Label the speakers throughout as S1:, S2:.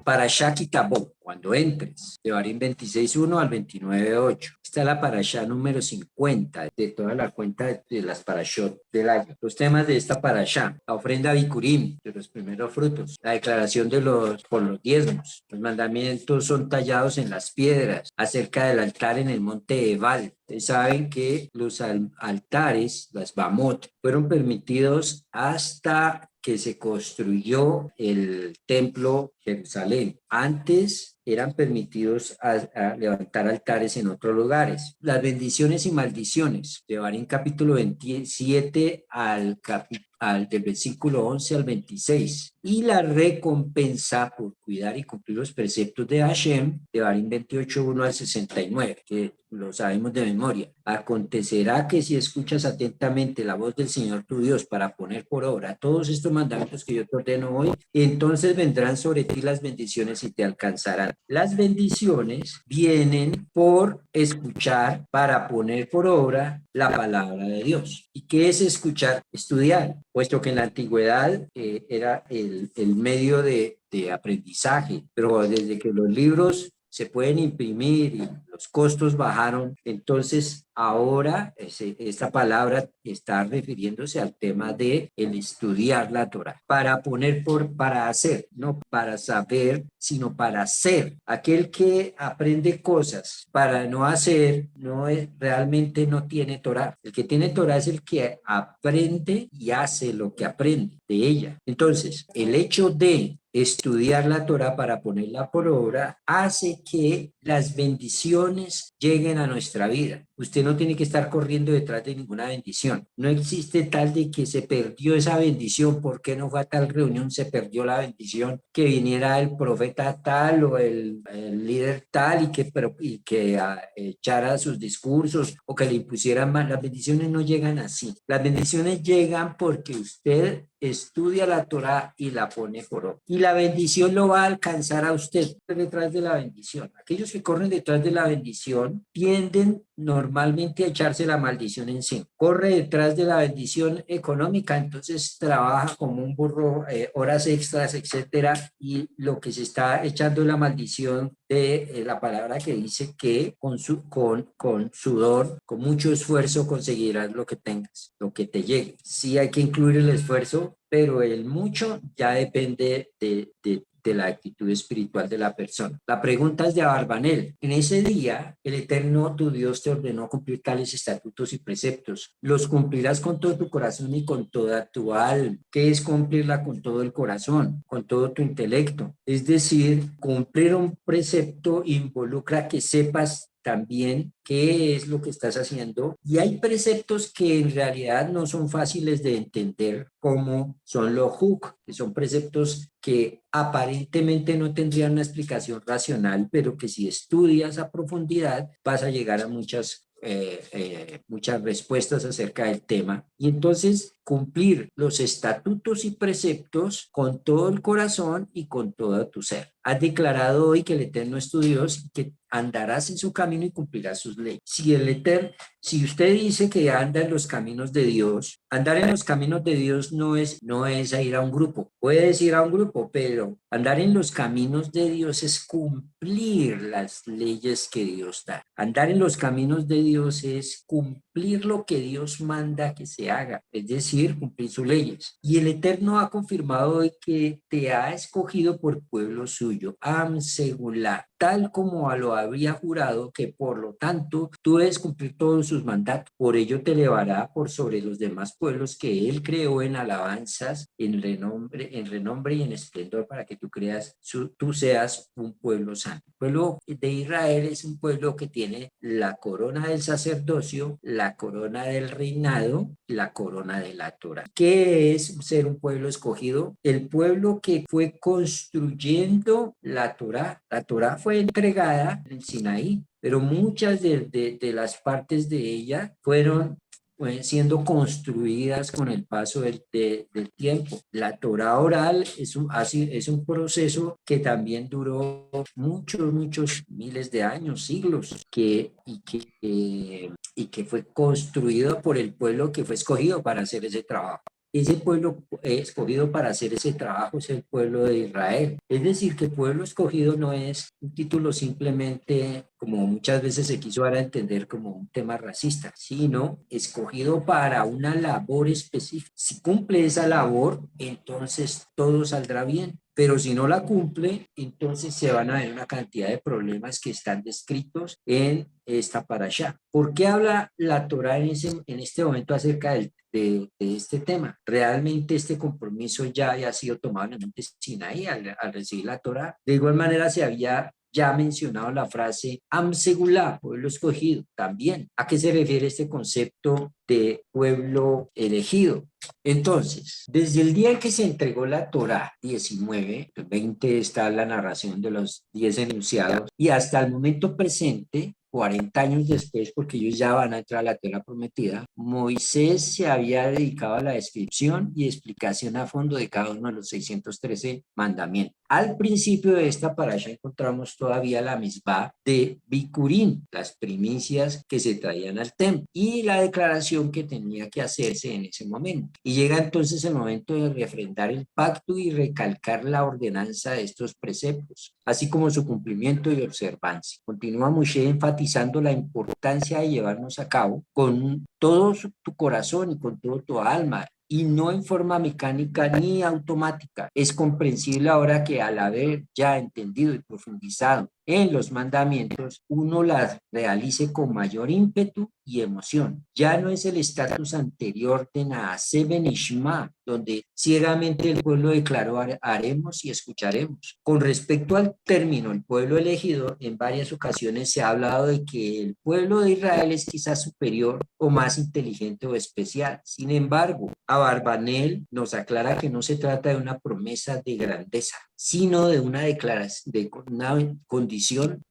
S1: Parashá Kitabó, cuando entres, Devarim 26:1 al 29:8. Esta es la parashá número 50 de toda la cuenta de las parashot del año. Los temas de esta parashá: la ofrenda Bikurim, de los primeros frutos, la declaración por los diezmos, los mandamientos son tallados en las piedras, acerca del altar en el monte Ebal. Ustedes saben que los altares, las Bamot, fueron permitidos hasta que se construyó el templo Jerusalén. Antes eran permitidos a levantar altares en otros lugares. Las bendiciones y maldiciones, Devarim capítulo 27 del versículo 11 al 26. Y la recompensa por cuidar y cumplir los preceptos de Hashem, Devarim 28:1 al 69, que lo sabemos de memoria. Acontecerá que si escuchas atentamente la voz del Señor tu Dios para poner por obra todos estos mandamientos que yo te ordeno hoy, entonces vendrán sobre ti las bendiciones y te alcanzarán. Las bendiciones vienen por escuchar para poner por obra la palabra de Dios. ¿Y qué es escuchar? Estudiar, puesto que en la antigüedad era el medio de aprendizaje, pero desde que los libros se pueden imprimir y los costos bajaron, entonces ahora esta palabra está refiriéndose al tema de el estudiar la Torah, para hacer, no para saber, sino para hacer. Aquel que aprende cosas para no hacer, realmente no tiene Torah. El que tiene Torah es el que aprende y hace lo que aprende de ella. Entonces, el hecho de estudiar la Torah para ponerla por obra hace que las bendiciones lleguen a nuestra vida. Usted no tiene que estar corriendo detrás de ninguna bendición. No existe tal de que se perdió esa bendición, ¿por qué no fue a tal reunión? Se perdió la bendición, que viniera el profeta tal o el líder tal y que echara sus discursos o que le impusieran más. Las bendiciones no llegan así. Las bendiciones llegan porque usted estudia la Torah y la pone por obra. Y la bendición lo va a alcanzar a usted detrás de la bendición. Aquellos que corren detrás de la bendición tienden normalmente a echarse la maldición encima. Corre detrás de la bendición económica, entonces trabaja como un burro, horas extras, etcétera, y lo que se está echando es la maldición de la palabra que dice que con sudor, con mucho esfuerzo conseguirás lo que tengas, lo que te llegue. Sí hay que incluir el esfuerzo, pero el mucho ya depende de la actitud espiritual de la persona. La pregunta es de Abarbanel. En ese día, el Eterno, tu Dios, te ordenó cumplir tales estatutos y preceptos. Los cumplirás con todo tu corazón y con toda tu alma. ¿Qué es cumplirla con todo el corazón? Con todo tu intelecto. Es decir, cumplir un precepto involucra que sepas también qué es lo que estás haciendo, y hay preceptos que en realidad no son fáciles de entender, como son los huk, que son preceptos que aparentemente no tendrían una explicación racional, pero que si estudias a profundidad vas a llegar a muchas respuestas acerca del tema. Y entonces cumplir los estatutos y preceptos con todo el corazón y con todo tu ser. Has declarado hoy que el Eterno es tu Dios y que andarás en su camino y cumplirás sus leyes. Si usted dice que anda en los caminos de Dios, andar en los caminos de Dios no es ir a un grupo. Puedes ir a un grupo, pero andar en los caminos de Dios es cumplir las leyes que Dios da. Andar en los caminos de Dios es cumplir lo que Dios manda que se haga, es decir, cumplir sus leyes. Y el Eterno ha confirmado hoy que te ha escogido por pueblo suyo, Am Segulá, tal como lo había jurado, que por lo tanto tú debes cumplir todos sus mandatos. Por ello te elevará por sobre los demás pueblos que él creó en alabanzas, en renombre y en esplendor, para que tú seas un pueblo santo. El pueblo de Israel es un pueblo que tiene la corona del sacerdocio, la corona del reinado, la corona de la Torah. ¿Qué es ser un pueblo escogido? El pueblo que fue construyendo la Torah. La Torah fue entregada en Sinaí, pero muchas de las partes de ella fueron siendo construidas con el paso del tiempo. La Torá oral es un proceso que también duró muchos miles de años, siglos, y que fue construido por el pueblo que fue escogido para hacer ese trabajo. Ese pueblo escogido para hacer ese trabajo es el pueblo de Israel. Es decir, que pueblo escogido no es un título simplemente, como muchas veces se quiso dar a entender, como un tema racista, sino escogido para una labor específica. Si cumple esa labor, entonces todo saldrá bien. Pero si no la cumple, entonces se van a ver una cantidad de problemas que están descritos en esta parashá. ¿Por qué habla la Torá en este momento acerca de este tema? Realmente este compromiso ya había sido tomado en el monte Sinaí al recibir la Torá. De igual manera se había ya mencionado la frase Am Segulá, pueblo escogido, también. ¿A qué se refiere este concepto de pueblo elegido? Entonces, desde el día en que se entregó la Torá 19, el 20 está la narración de los 10 enunciados, y hasta el momento presente, 40 años después, porque ellos ya van a entrar a la tierra prometida, Moisés se había dedicado a la descripción y explicación a fondo de cada uno de los 613 mandamientos. Al principio de esta parasha encontramos todavía la misbah de Bikurim, las primicias que se traían al templo, y la declaración que tenía que hacerse en ese momento. Y llega entonces el momento de refrendar el pacto y recalcar la ordenanza de estos preceptos, así como su cumplimiento y observancia. Continúa Moshe enfatizando la importancia de llevarnos a cabo con todo tu corazón y con todo tu alma, y no en forma mecánica ni automática. Es comprensible ahora que al haber ya entendido y profundizado en los mandamientos, uno las realice con mayor ímpetu y emoción. Ya no es el estatus anterior de Naaseh Benishma, donde ciegamente el pueblo declaró haremos y escucharemos. Con respecto al término el pueblo elegido, en varias ocasiones se ha hablado de que el pueblo de Israel es quizás superior o más inteligente o especial. Sin embargo, Abarbanel nos aclara que no se trata de una promesa de grandeza, sino de una declaración, de una condición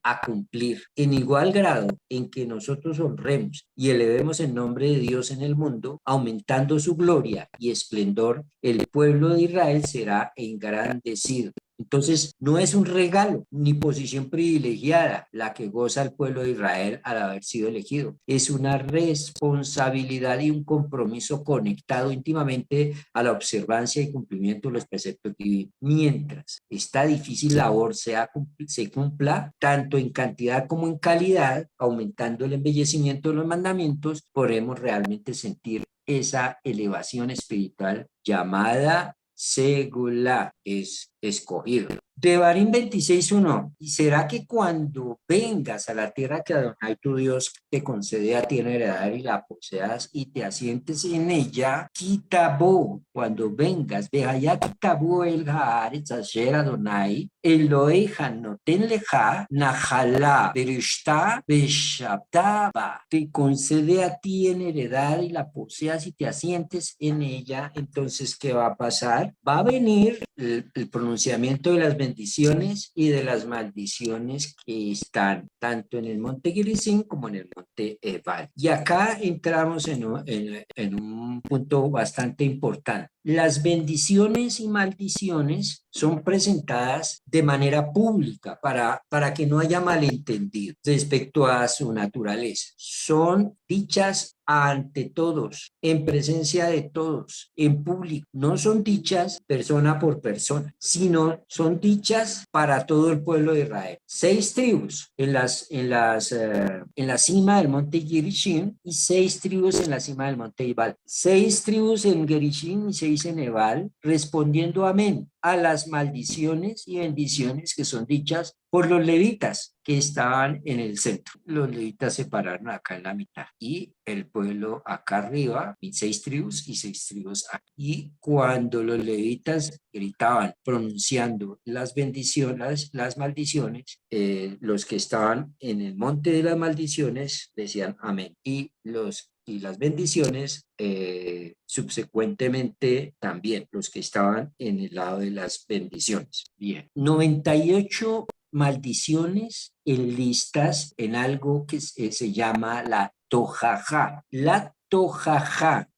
S1: a cumplir. En igual grado en que nosotros honremos y elevemos el nombre de Dios en el mundo, aumentando su gloria y esplendor, el pueblo de Israel será engrandecido. Entonces, no es un regalo ni posición privilegiada la que goza el pueblo de Israel al haber sido elegido. Es una responsabilidad y un compromiso conectado íntimamente a la observancia y cumplimiento de los preceptos divinos. Mientras esta difícil labor se cumpla tanto en cantidad como en calidad, aumentando el embellecimiento de los mandamientos, podremos realmente sentir esa elevación espiritual llamada Segula, es escogido. Devarim 26:1. ¿Y será que cuando vengas a la tierra que Adonai tu Dios te concede a ti en heredad y la poseas y te asientes en ella, Kitabó, cuando vengas, veja ya Kitabó el Haaretz Asher Adonai, Elohei Hanoten Leja, Najalá, Berishta, Beshabtaba, te concede a ti en heredad y la poseas y te asientes en ella. Entonces, ¿qué va a pasar? Va a venir el pronunciamiento de las bendiciones y de las maldiciones que están tanto en el monte Gerizim como en el monte Ebal. Y acá entramos en un punto bastante importante. Las bendiciones y maldiciones son presentadas de manera pública para que no haya malentendido respecto a su naturaleza. Son dichas ante todos, en presencia de todos, en público. No son dichas persona por persona, sino son dichas para todo el pueblo de Israel. 6 tribus en la cima del monte Gerizim y 6 tribus en la cima del monte Ebal. 6 tribus en Gerizim y 6 en Ebal, respondiendo amén a las maldiciones y bendiciones que son dichas por los levitas que estaban en el centro. Los levitas se pararon acá en la mitad y el pueblo acá arriba, 6 tribus y 6 tribus acá. Y cuando los levitas gritaban pronunciando las bendiciones, las maldiciones, los que estaban en el monte de las maldiciones decían amén. Y las bendiciones, subsecuentemente también, los que estaban en el lado de las bendiciones. Bien, 98 maldiciones enlistas en algo que se llama la tojaja. La tojajá,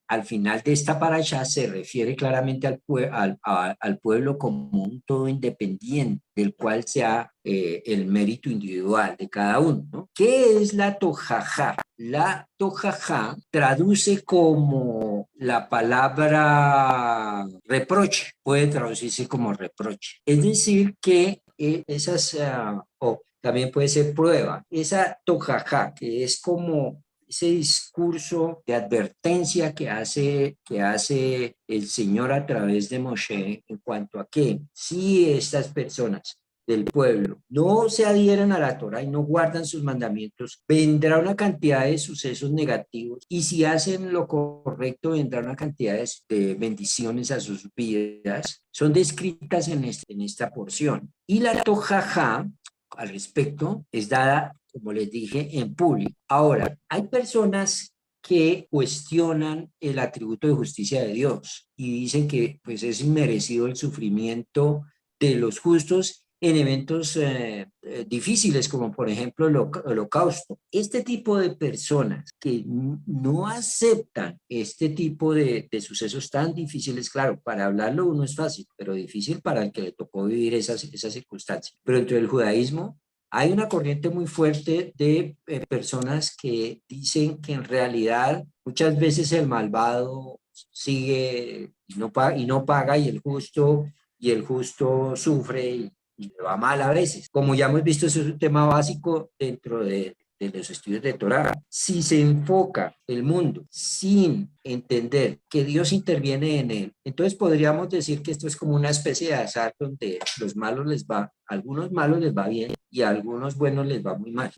S1: al final de esta parasha se refiere claramente al pueblo como un todo independiente, del cual sea el mérito individual de cada uno, ¿no? ¿Qué es la tojajá? La tojajá traduce como la palabra reproche, puede traducirse como reproche. Es decir, que o también puede ser prueba. Esa tojajá, que es como ese discurso de advertencia que hace el Señor a través de Moshe en cuanto a que si estas personas del pueblo no se adhieren a la Torah y no guardan sus mandamientos, vendrá una cantidad de sucesos negativos y si hacen lo correcto, vendrá una cantidad de bendiciones a sus vidas. Son descritas en esta porción. Y la tojajá, al respecto, es dada, como les dije, en público. Ahora, hay personas que cuestionan el atributo de justicia de Dios y dicen que pues es inmerecido el sufrimiento de los justos en eventos difíciles, como por ejemplo el holocausto. Este tipo de personas que no aceptan este tipo de sucesos tan difíciles, claro, para hablarlo uno es fácil, pero difícil para el que le tocó vivir esas circunstancias. Pero dentro del judaísmo hay una corriente muy fuerte de personas que dicen que en realidad muchas veces el malvado sigue y no paga y el justo sufre y le va mal a veces. Como ya hemos visto, eso es un tema básico dentro de los estudios de Torah. Si se enfoca el mundo sin entender que Dios interviene en él, entonces podríamos decir que esto es como una especie de azar donde los malos les va, a algunos malos les va bien y a algunos buenos les va muy mal,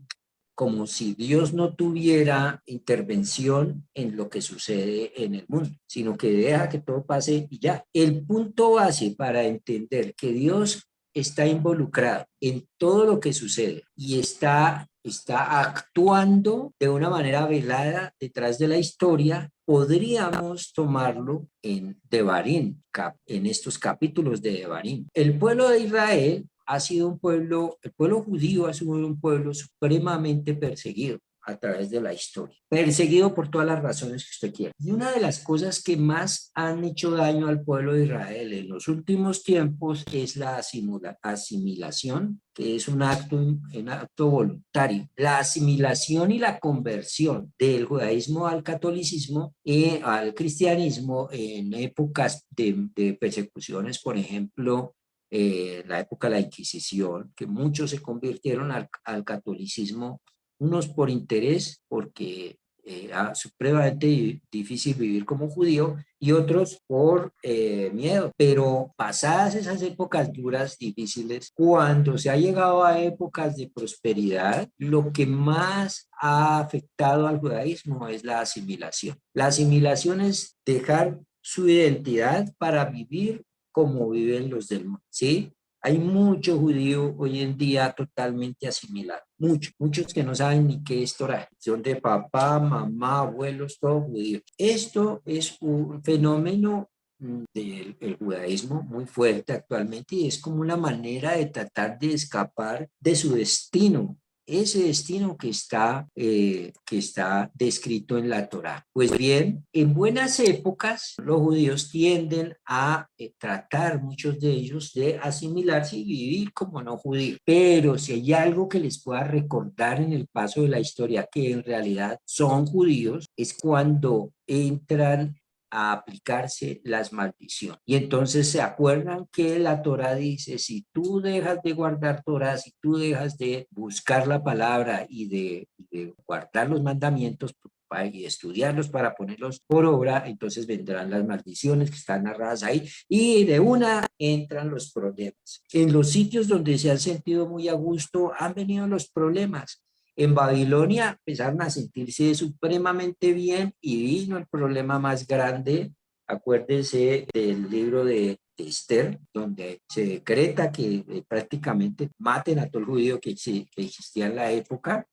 S1: como si Dios no tuviera intervención en lo que sucede en el mundo, sino que deja que todo pase y ya. El punto base para entender que Dios está involucrado en todo lo que sucede y está actuando de una manera velada detrás de la historia, podríamos tomarlo en Devarim, en estos capítulos de Devarim. El pueblo de Israel ha sido un pueblo, el pueblo judío ha sido un pueblo supremamente perseguido a través de la historia, perseguido por todas las razones que usted quiera. Y una de las cosas que más han hecho daño al pueblo de Israel en los últimos tiempos es la asimilación, que es un acto voluntario. La asimilación y la conversión del judaísmo al catolicismo y al cristianismo en épocas de persecuciones, por ejemplo, la época de la Inquisición, que muchos se convirtieron al catolicismo, unos por interés, porque era supremamente difícil vivir como judío, y otros por miedo. Pero pasadas esas épocas duras, difíciles, cuando se ha llegado a épocas de prosperidad, lo que más ha afectado al judaísmo es la asimilación. La asimilación es dejar su identidad para vivir como viven los demás, ¿sí? Hay mucho judío hoy en día totalmente asimilado, muchos que no saben ni qué es Torah, son de papá, mamá, abuelos, todos judíos. Esto es un fenómeno del judaísmo muy fuerte actualmente y es como una manera de tratar de escapar de su destino, ese destino que está descrito en la Torá. Pues bien, en buenas épocas los judíos tienden a tratar, muchos de ellos, de asimilarse y vivir como no judíos. Pero si hay algo que les pueda recordar en el paso de la historia que en realidad son judíos, es cuando entran a aplicarse las maldiciones. Y entonces se acuerdan que la Torá dice, si tú dejas de guardar Torá, si tú dejas de buscar la palabra y de guardar los mandamientos y estudiarlos para ponerlos por obra, entonces vendrán las maldiciones que están narradas ahí y de una entran los problemas. En los sitios donde se han sentido muy a gusto han venido los problemas. En Babilonia empezaron a sentirse supremamente bien y vino el problema más grande. Acuérdense del libro de Esther, donde se decreta que prácticamente maten a todo el judío que existía en la época,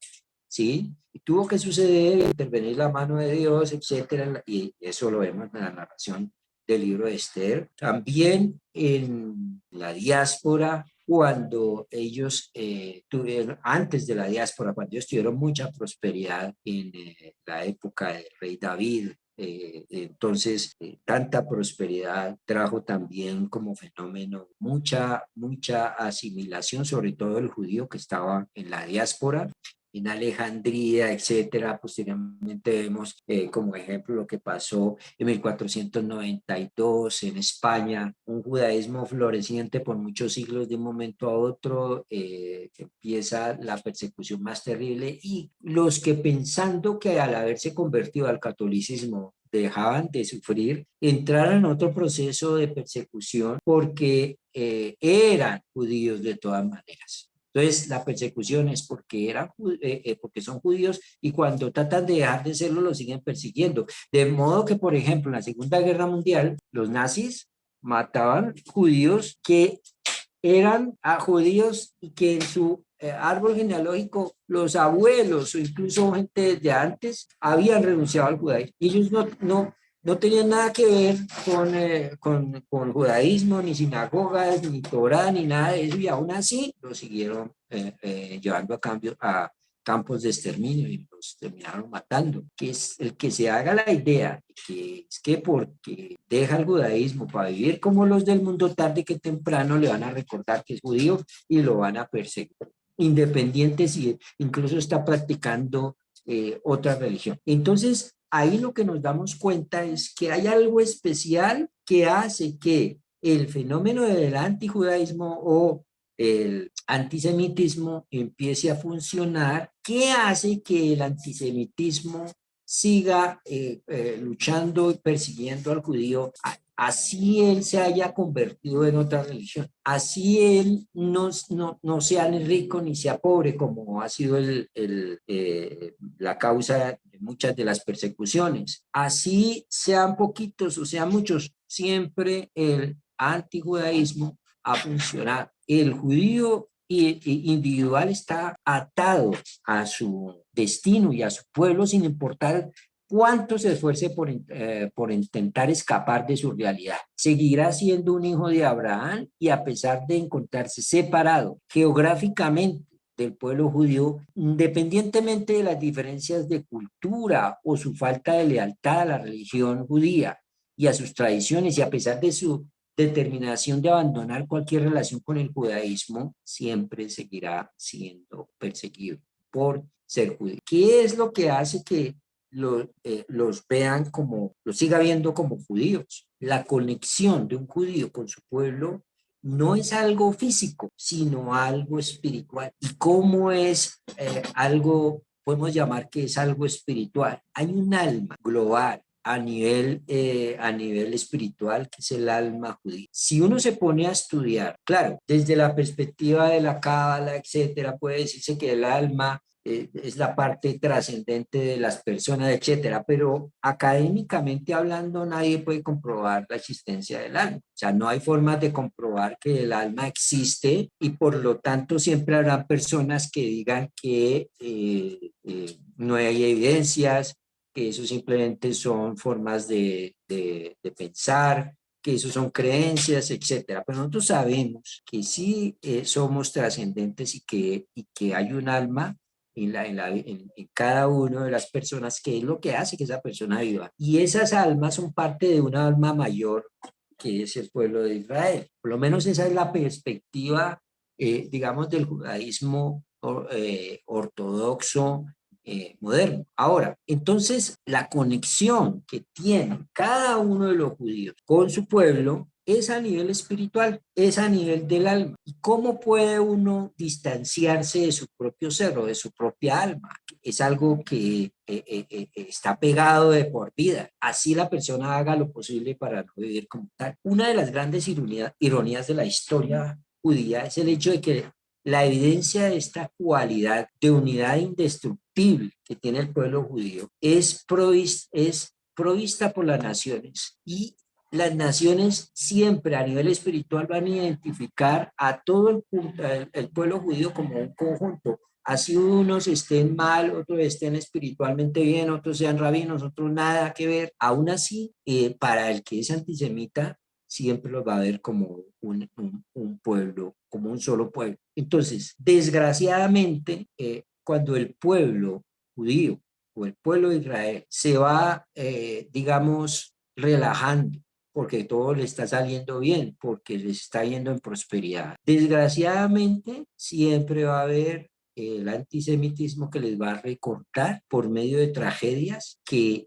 S1: ¿sí? Y tuvo que suceder, intervenir la mano de Dios, etcétera, y eso lo vemos en la narración del libro de Esther. También en la diáspora cuando ellos tuvieron, antes de la diáspora, cuando ellos tuvieron mucha prosperidad en la época del rey David. Entonces, tanta prosperidad trajo también como fenómeno mucha asimilación, sobre todo el judío que estaba en la diáspora, en Alejandría, etcétera. Posteriormente vemos como ejemplo lo que pasó en 1492 en España, un judaísmo floreciente por muchos siglos. De un momento a otro empieza la persecución más terrible, y los que, pensando que al haberse convertido al catolicismo dejaban de sufrir, entraron en otro proceso de persecución porque eran judíos de todas maneras. Entonces, la persecución es porque son judíos, y cuando tratan de dejar de serlo, lo siguen persiguiendo. De modo que, por ejemplo, en la Segunda Guerra Mundial, los nazis mataban judíos que eran judíos y que en su árbol genealógico los abuelos o incluso gente de antes habían renunciado al judaísmo. Y ellos no tenían nada que ver con judaísmo, ni sinagogas, ni Torah, ni nada de eso, y aún así lo siguieron llevando a campos de exterminio y los terminaron matando. Que es el que se haga la idea de que es que porque deja el judaísmo para vivir como los del mundo, tarde que temprano le van a recordar que es judío y lo van a perseguir, independiente si incluso está practicando otra religión. Entonces, ahí lo que nos damos cuenta es que hay algo especial que hace que el fenómeno del antijudaísmo o el antisemitismo empiece a funcionar, que hace que el antisemitismo siga luchando y persiguiendo al judío, así él se haya convertido en otra religión, así él no sea ni rico ni sea pobre, como ha sido la causa de muchas de las persecuciones. Así sean poquitos o sean muchos, siempre el antijudaísmo ha funcionado. El judío individual está atado a su destino y a su pueblo, sin importar cuánto se esfuerce por intentar escapar de su realidad. Seguirá siendo un hijo de Abraham, y a pesar de encontrarse separado geográficamente del pueblo judío, independientemente de las diferencias de cultura o su falta de lealtad a la religión judía y a sus tradiciones, y a pesar de su determinación de abandonar cualquier relación con el judaísmo, siempre seguirá siendo perseguido por ser judío. ¿Qué es lo que hace que los vean como, los siga viendo como judíos? La conexión de un judío con su pueblo no es algo físico, sino algo espiritual. ¿Y cómo es algo, podemos llamar que es algo espiritual? Hay un alma global a nivel espiritual, que es el alma judía. Si uno se pone a estudiar, claro, desde la perspectiva de la Cábala, etcétera, puede decirse que el alma es la parte trascendente de las personas, etcétera, pero académicamente hablando nadie puede comprobar la existencia del alma. O sea, no hay formas de comprobar que el alma existe, y por lo tanto siempre habrá personas que digan que no hay evidencias, que eso simplemente son formas de pensar, que eso son creencias, etcétera. Pero nosotros sabemos que sí somos trascendentes, y que hay un alma en cada una de las personas, que es lo que hace que esa persona viva. Y esas almas son parte de una alma mayor, que es el pueblo de Israel. Por lo menos esa es la perspectiva, digamos, del judaísmo ortodoxo moderno. Ahora, entonces, la conexión que tiene cada uno de los judíos con su pueblo es a nivel espiritual, es a nivel del alma. ¿Y cómo puede uno distanciarse de su propio ser o de su propia alma? Es algo que está pegado de por vida. Así la persona haga lo posible para no vivir como tal. Una de las grandes ironías de la historia judía es el hecho de que la evidencia de esta cualidad de unidad indestructible que tiene el pueblo judío es provista por las naciones, y las naciones siempre a nivel espiritual van a identificar a todo el pueblo judío como un conjunto. Así unos estén mal, otros estén espiritualmente bien, otros sean rabinos, otros nada que ver. Aún así, para el que es antisemita, siempre los va a ver como un pueblo como un solo pueblo. Entonces, desgraciadamente, cuando el pueblo judío o el pueblo de Israel se va, digamos, relajando, porque todo le está saliendo bien, porque les está yendo en prosperidad. Desgraciadamente, siempre va a haber el antisemitismo que les va a recortar por medio de tragedias que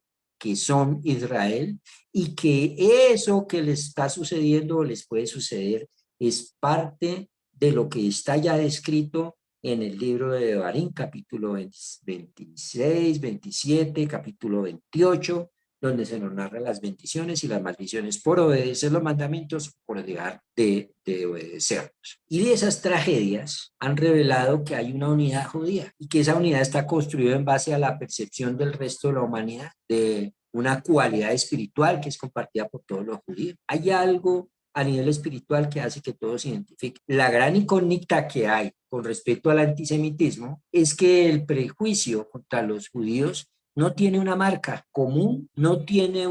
S1: son Israel, y que eso que les está sucediendo o les puede suceder es parte de lo que está ya descrito en el libro de Devarim, capítulo 26, 27, capítulo 28, donde se nos narran las bendiciones y las maldiciones por obedecer los mandamientos, por dejar de obedecerlos. Y de esas tragedias han revelado que hay una unidad judía y que esa unidad está construida en base a la percepción del resto de la humanidad, de una cualidad espiritual que es compartida por todos los judíos. Hay algo a nivel espiritual que hace que todos se identifiquen. La gran incógnita que hay con respecto al antisemitismo es que el prejuicio contra los judíos no tiene una marca común, no tiene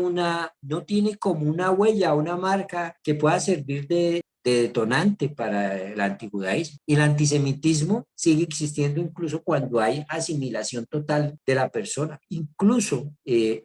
S1: como una huella, una marca que pueda servir de detonante para el antijudaísmo. Y el antisemitismo sigue existiendo incluso cuando hay asimilación total de la persona. Incluso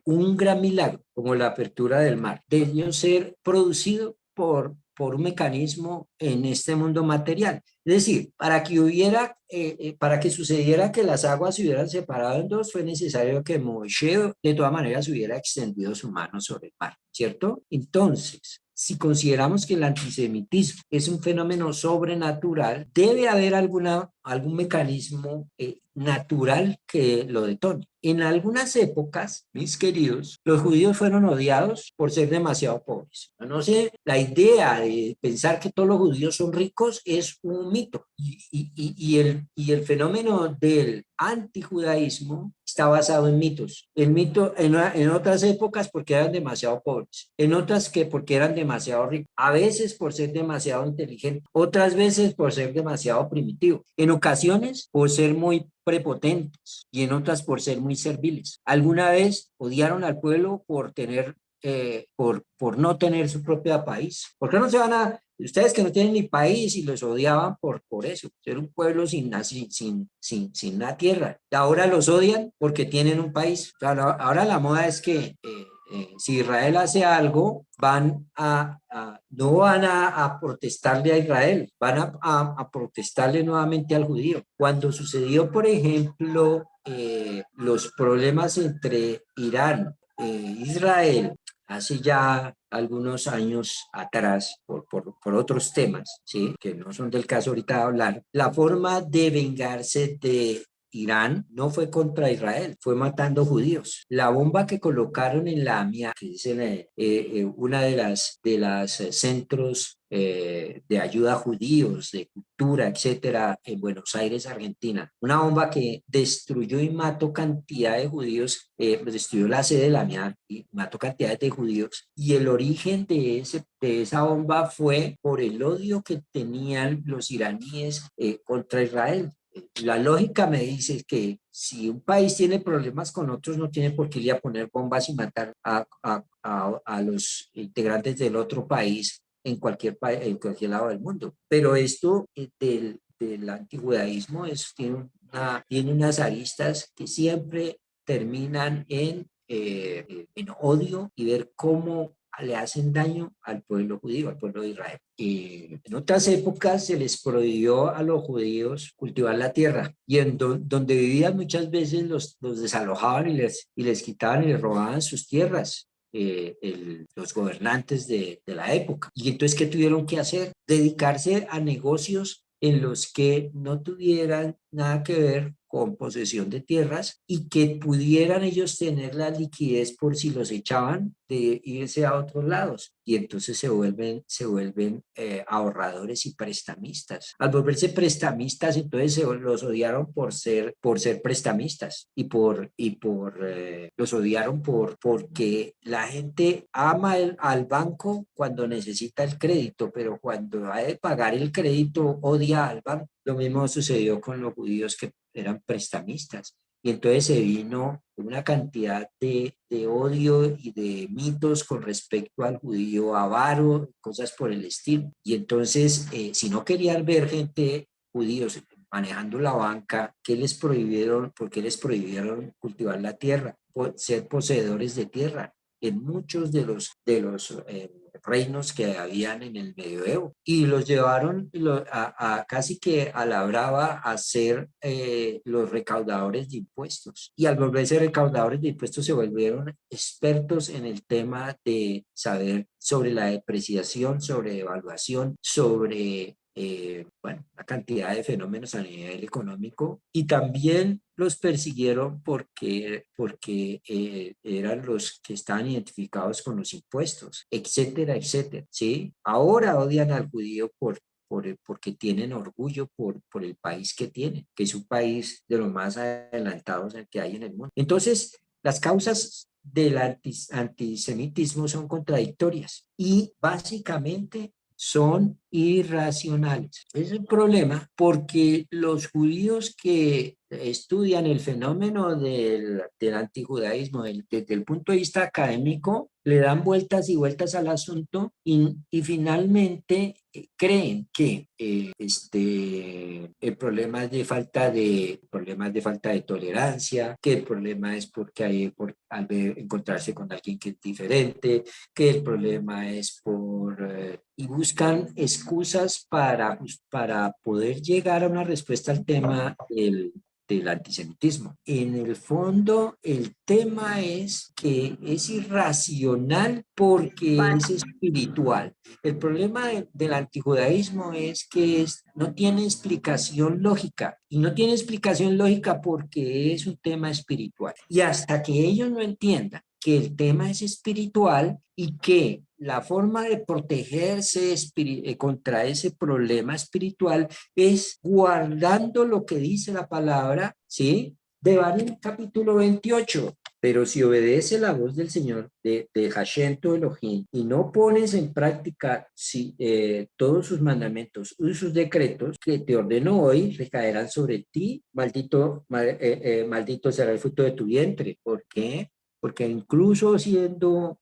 S1: un gran milagro como la apertura del mar debió ser producido por un mecanismo en este mundo material. Es decir, para que sucediera que las aguas se hubieran separado en dos, fue necesario que Moshe de todas maneras hubiera extendido su mano sobre el mar, ¿cierto? Entonces, si consideramos que el antisemitismo es un fenómeno sobrenatural, debe haber algún mecanismo natural que lo detone. En algunas épocas, mis queridos, los judíos fueron odiados por ser demasiado pobres. No sé, la idea de pensar que todos los judíos son ricos es un mito. Y el fenómeno del antijudaísmo está basado en mitos. El mito en otras épocas porque eran demasiado pobres, en otras que porque eran demasiado ricos, a veces por ser demasiado inteligentes, otras veces por ser demasiado primitivos, en ocasiones por ser muy prepotentes y en otras por ser muy serviles. Alguna vez odiaron al pueblo por no tener su propio país. ¿Por qué no se van a, ustedes que no tienen ni país y los odiaban por eso, ser un pueblo sin una tierra? Ahora los odian porque tienen un país. Claro, ahora la moda es que si Israel hace algo, no van a protestarle a Israel, van a protestarle nuevamente al judío. Cuando sucedió, por ejemplo, los problemas entre Irán e Israel, hace ya algunos años atrás, por otros temas, ¿sí? Que no son del caso ahorita de hablar, la forma de vengarse de Irán no fue contra Israel, fue matando judíos. La bomba que colocaron en la AMIA, que es una de las centros de ayuda a judíos, de cultura, etcétera, en Buenos Aires, Argentina. Una bomba que destruyó y mató cantidad de judíos, pues destruyó la sede de la AMIA y mató cantidades de judíos. Y el origen de esa bomba fue por el odio que tenían los iraníes contra Israel. La lógica me dice que si un país tiene problemas con otros, no tiene por qué ir a poner bombas y matar a los integrantes del otro país en cualquier lado del mundo. Pero esto del antijudaísmo tiene unas aristas que siempre terminan en odio y ver cómo le hacen daño al pueblo judío, al pueblo de Israel. En otras épocas se les prohibió a los judíos cultivar la tierra y donde vivían muchas veces los desalojaban y les quitaban y les robaban sus tierras. Los gobernantes de la época. Y entonces, ¿qué tuvieron que hacer? Dedicarse a negocios en los que no tuvieran nada que ver con posesión de tierras y que pudieran ellos tener la liquidez por si los echaban de irse a otros lados. Y entonces se vuelven ahorradores y prestamistas. Al volverse prestamistas, entonces los odiaron por ser prestamistas los odiaron porque la gente ama al banco cuando necesita el crédito, pero cuando ha de pagar el crédito odia al banco. Lo mismo sucedió con los judíos que eran prestamistas. y entonces se vino una cantidad de odio y de mitos con respecto al judío avaro, cosas por el estilo. Y entonces, si no querían ver gente judíos manejando la banca, ¿qué les prohibieron? ¿Por qué les prohibieron cultivar la tierra? Ser poseedores de tierra en muchos de los reinos que habían en el medioevo y los llevaron a casi que a la brava a ser los recaudadores de impuestos, y al volverse recaudadores de impuestos se volvieron expertos en el tema de saber sobre la depreciación, sobre evaluación, sobre bueno, una cantidad de fenómenos a nivel económico, y también los persiguieron porque eran los que estaban identificados con los impuestos, etcétera, etcétera, ¿sí? Ahora odian al judío porque tienen orgullo por el país que tienen, que es un país de los más adelantados que hay en el mundo. Entonces, las causas del antisemitismo son contradictorias y básicamente son irracionales. Es un problema porque los judíos que estudian el fenómeno del antijudaísmo desde el punto de vista académico, le dan vueltas y vueltas al asunto y finalmente creen que el problema es de problemas de falta de tolerancia, que el problema es porque al encontrarse con alguien que es diferente, que el problema es y buscan excusas para poder llegar a una respuesta al tema del antisemitismo. En el fondo, el tema es que es irracional porque es espiritual. El problema del antijudaísmo es que no tiene explicación lógica, y no tiene explicación lógica porque es un tema espiritual. Y hasta que ellos no entiendan que el tema es espiritual y que la forma de protegerse contra ese problema espiritual es guardando lo que dice la palabra, ¿sí? Devarim capítulo 28. Pero si obedece la voz del Señor, de Hashem tu Elohim, y no pones en práctica todos sus mandamientos y sus decretos que te ordeno hoy, recaerán sobre ti, maldito será el fruto de tu vientre. ¿Por qué? Porque incluso siendo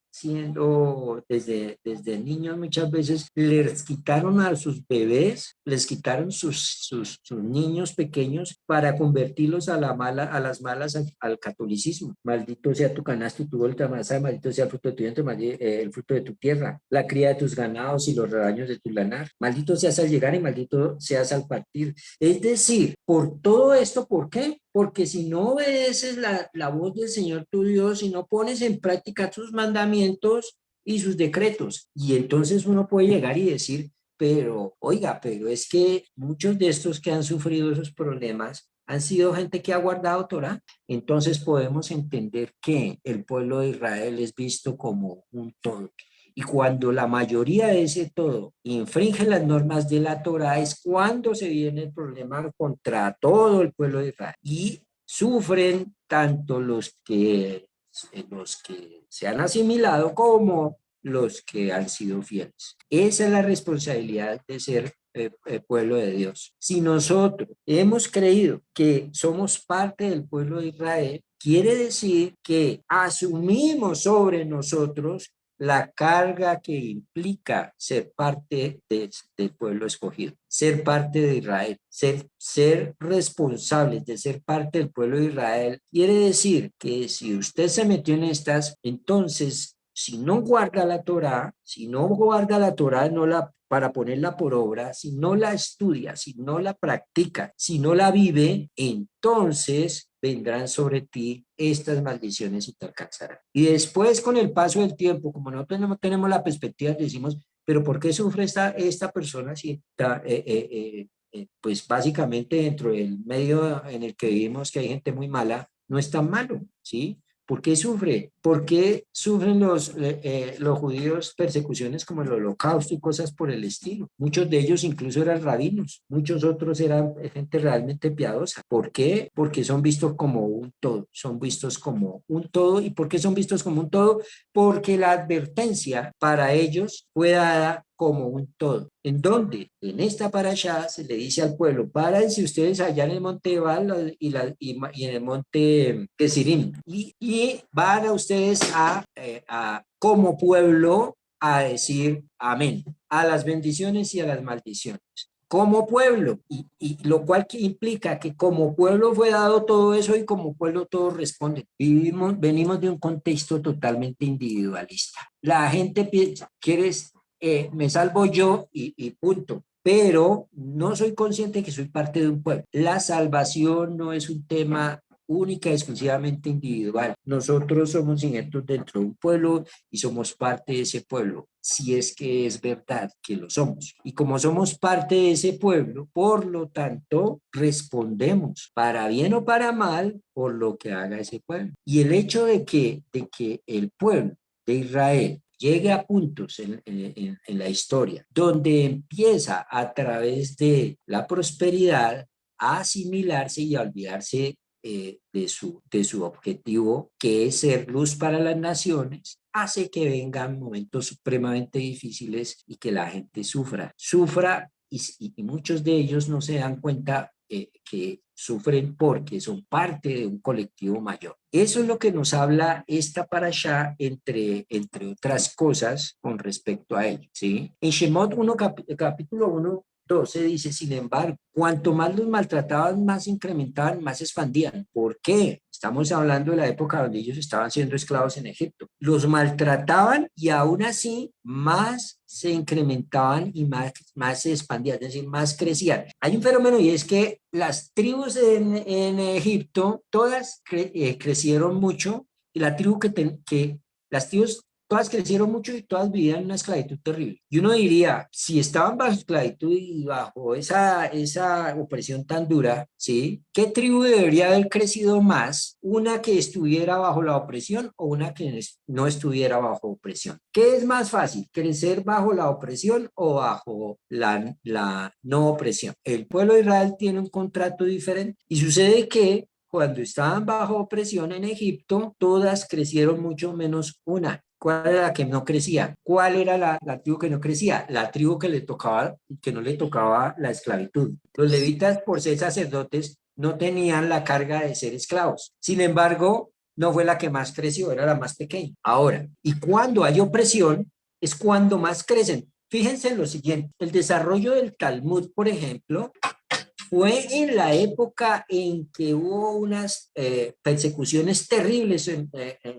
S1: desde niños muchas veces les quitaron a sus bebés, les quitaron sus niños pequeños para convertirlos a las malas al catolicismo. Maldito sea tu canasto y tu bolsa masa, maldito sea el fruto de tu vientre, el fruto de tu tierra, la cría de tus ganados y los rebaños de tu lanar. Maldito seas al llegar y maldito seas al partir. Es decir, por todo esto, ¿por qué? Porque si no obedeces la voz del Señor tu Dios, si no pones en práctica sus mandamientos y sus decretos, y entonces uno puede llegar y decir, pero oiga, pero es que muchos de estos que han sufrido esos problemas han sido gente que ha guardado Torah. Entonces podemos entender que el pueblo de Israel es visto como un todo. Y cuando la mayoría de ese todo infringe las normas de la Torah, es cuando se viene el problema contra todo el pueblo de Israel. Y sufren tanto los que se han asimilado como los que han sido fieles. Esa es la responsabilidad de ser pueblo de Dios. Si nosotros hemos creído que somos parte del pueblo de Israel, quiere decir que asumimos sobre nosotros la carga que implica ser parte del pueblo escogido, ser parte de Israel, ser responsables de ser parte del pueblo de Israel. Quiere decir que si usted se metió en estas, entonces, si no guarda la Torá, para ponerla por obra, si no la estudia, si no la practica, si no la vive, entonces vendrán sobre ti estas maldiciones y te alcanzarán. Y después, con el paso del tiempo, como nosotros no tenemos la perspectiva, decimos, pero ¿por qué sufre esta persona si está, pues básicamente dentro del medio en el que vivimos, que hay gente muy mala, no es tan malo, ¿sí? ¿Por qué sufre? ¿Por qué sufren los judíos persecuciones como el Holocausto y cosas por el estilo? Muchos de ellos incluso eran rabinos, muchos otros eran gente realmente piadosa. ¿Por qué? Porque son vistos como un todo, son vistos como un todo. ¿Y por qué son vistos como un todo? Porque la advertencia para ellos fue dada como un todo. ¿En dónde? En esta parashá se le dice al pueblo, párense ustedes allá en el monte Ebal y en el monte Gesirim, y van a ustedes como pueblo a decir amén, a las bendiciones y a las maldiciones. Como pueblo, y lo cual que implica que como pueblo fue dado todo eso y como pueblo todos responden. Venimos de un contexto totalmente individualista. La gente piensa, ¿quieres me salvo yo y punto. Pero no soy consciente que soy parte de un pueblo. La salvación no es un tema única y exclusivamente individual. Nosotros somos injertos dentro de un pueblo y somos parte de ese pueblo, si es que es verdad que lo somos. Y como somos parte de ese pueblo, por lo tanto, respondemos para bien o para mal por lo que haga ese pueblo. Y el hecho de que el pueblo de Israel llegue a puntos en la historia donde empieza a través de la prosperidad a asimilarse y a olvidarse de su objetivo, que es ser luz para las naciones, hace que vengan momentos supremamente difíciles y que la gente sufra y muchos de ellos no se dan cuenta que sufren porque son parte de un colectivo mayor. Eso es lo que nos habla esta parashá, entre otras cosas, con respecto a ello, ¿sí? En Shemot 1, capítulo 1, 12 dice, sin embargo, cuanto más los maltrataban, más se incrementaban, más se expandían. ¿Por qué? Estamos hablando de la época donde ellos estaban siendo esclavos en Egipto. Los maltrataban y aún así más se incrementaban y más se expandían, es decir, más crecían. Hay un fenómeno y es que las tribus en Egipto, todas crecieron mucho y la tribu que las tribus todas crecieron mucho y todas vivían en una esclavitud terrible. Y uno diría, si estaban bajo esclavitud y bajo esa opresión tan dura, ¿sí? ¿Qué tribu debería haber crecido más? ¿Una que estuviera bajo la opresión o una que no estuviera bajo opresión? ¿Qué es más fácil, crecer bajo la opresión o bajo la no opresión? El pueblo de Israel tiene un contrato diferente y sucede que cuando estaban bajo opresión en Egipto, todas crecieron mucho menos una. ¿Cuál era la que no crecía? ¿Cuál era la tribu que no crecía? La tribu que no le tocaba la esclavitud. Los levitas, por ser sacerdotes, no tenían la carga de ser esclavos. Sin embargo, no fue la que más creció, era la más pequeña. Ahora, y cuando hay opresión, es cuando más crecen. Fíjense en lo siguiente, el desarrollo del Talmud, por ejemplo, fue en la época en que hubo unas persecuciones terribles en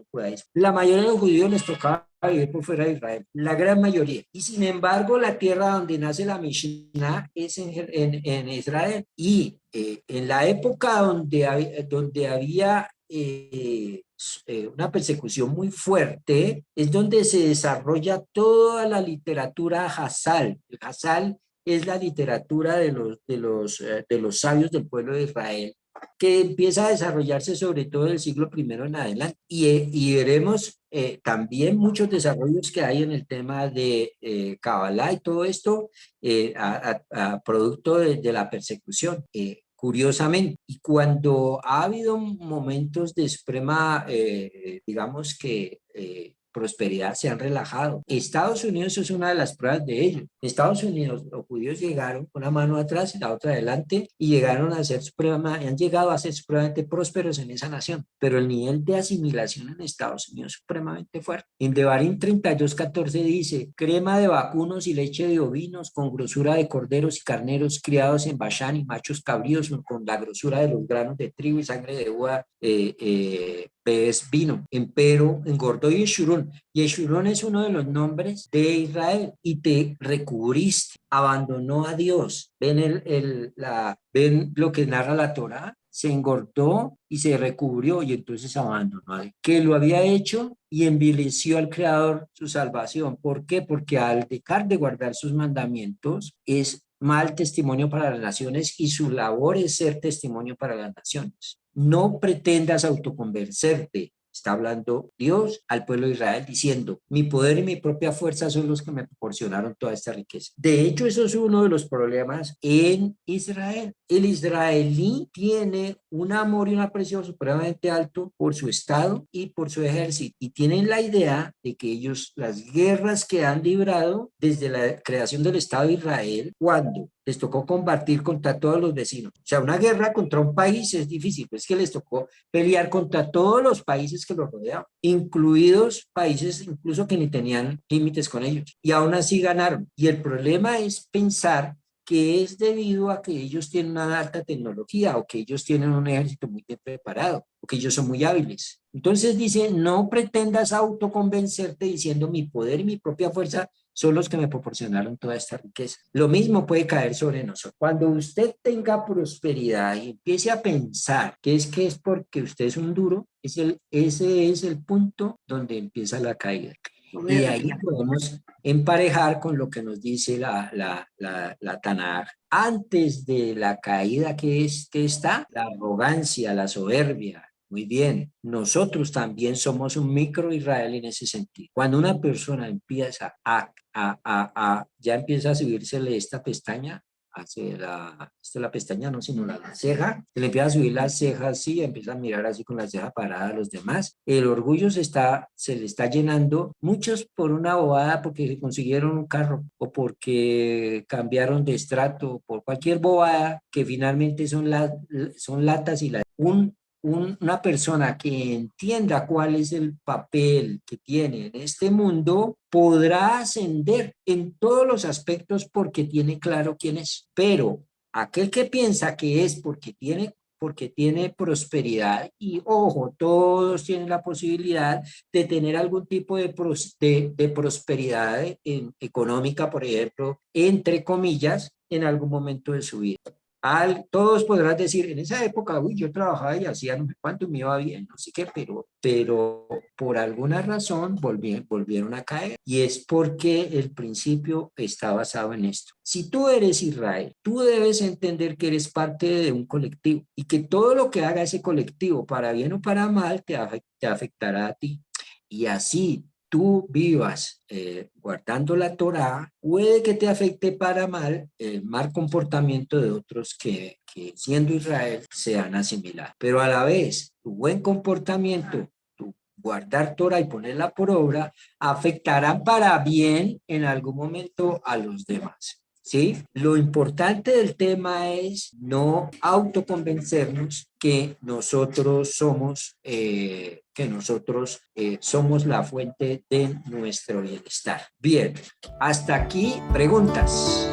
S1: judaísmo. La mayoría de los judíos les tocaba vivir por fuera de Israel, la gran mayoría. Y sin embargo, la tierra donde nace la Mishnah es en Israel. Y en la época donde había una persecución muy fuerte, es donde se desarrolla toda la literatura Hassal. El Hassal es la literatura de los sabios del pueblo de Israel, que empieza a desarrollarse sobre todo del siglo primero en adelante. Y veremos también muchos desarrollos que hay en el tema de Kabbalah y todo esto a producto de la persecución. Curiosamente, y cuando ha habido momentos de suprema, digamos que prosperidad, se han relajado. Estados Unidos es una de las pruebas de ello. Estados Unidos, los judíos llegaron una mano atrás y la otra adelante y han llegado a ser supremamente prósperos en esa nación, pero el nivel de asimilación en Estados Unidos es supremamente fuerte. En Devarim 32:14 dice, crema de vacunos y leche de ovinos con grosura de corderos y carneros criados en Bashán y machos cabríos con la grosura de los granos de trigo y sangre de uva es vino. Empero engordó Yeshurun. Yeshurun es uno de los nombres de Israel y te recubriste, abandonó a Dios. ¿Ven lo que narra la Torá? Se engordó y se recubrió y entonces abandonó a Dios, que lo había hecho y envileció al Creador su salvación. ¿Por qué? Porque al dejar de guardar sus mandamientos es mal testimonio para las naciones y su labor es ser testimonio para las naciones. No pretendas autoconvencerte, Está hablando Dios al pueblo de Israel diciendo, mi poder y mi propia fuerza son los que me proporcionaron toda esta riqueza. De hecho, eso es uno de los problemas en Israel. El israelí tiene un amor y un aprecio supremamente alto por su Estado y por su ejército. Y tienen la idea de que ellos, las guerras que han librado desde la creación del Estado de Israel, cuando les tocó combatir contra todos los vecinos. O sea, una guerra contra un país es difícil, pues que les tocó pelear contra todos los países que los rodeaban, incluidos países incluso que ni tenían límites con ellos. Y aún así ganaron. Y el problema es pensar que es debido a que ellos tienen una alta tecnología o que ellos tienen un ejército muy bien preparado o que ellos son muy hábiles. Entonces dice, no pretendas autoconvencerte diciendo mi poder y mi propia fuerza son los que me proporcionaron toda esta riqueza. Lo mismo puede caer sobre nosotros. Cuando usted tenga prosperidad y empiece a pensar que es porque usted es un duro, ese es el punto donde empieza la caída. Y de ahí podemos emparejar con lo que nos dice la Tanaj. Antes de la caída que está, la arrogancia, la soberbia. Muy bien, nosotros también somos un micro Israel en ese sentido. Cuando una persona empieza ya empieza a subírsele esta pestaña, la pestaña no, sino la ceja, se le empieza a subir las cejas, sí, empieza a mirar así con la ceja parada a los demás. El orgullo se le está llenando, muchos por una bobada, porque se consiguieron un carro o porque cambiaron de estrato, por cualquier bobada que finalmente son latas y una persona que entienda cuál es el papel que tiene en este mundo podrá ascender en todos los aspectos porque tiene claro quién es. Pero aquel que piensa que es porque tiene prosperidad, y ojo, todos tienen la posibilidad de tener algún tipo de prosperidad económica, por ejemplo, entre comillas, en algún momento de su vida. Todos podrán decir, en esa época, uy, yo trabajaba y hacía no sé cuánto, me iba bien, no sé qué, pero por alguna razón volvieron a caer. Y es porque el principio está basado en esto. Si tú eres Israel, tú debes entender que eres parte de un colectivo y que todo lo que haga ese colectivo, para bien o para mal, te afectará a ti. Y así tú vivas guardando la Torá, puede que te afecte para mal el mal comportamiento de otros que siendo Israel sean asimilados. Pero a la vez, tu buen comportamiento, tu guardar Torá y ponerla por obra, afectarán para bien en algún momento a los demás. ¿Sí? Lo importante del tema es no autoconvencernos que nosotros somos la fuente de nuestro bienestar. Bien, hasta aquí preguntas.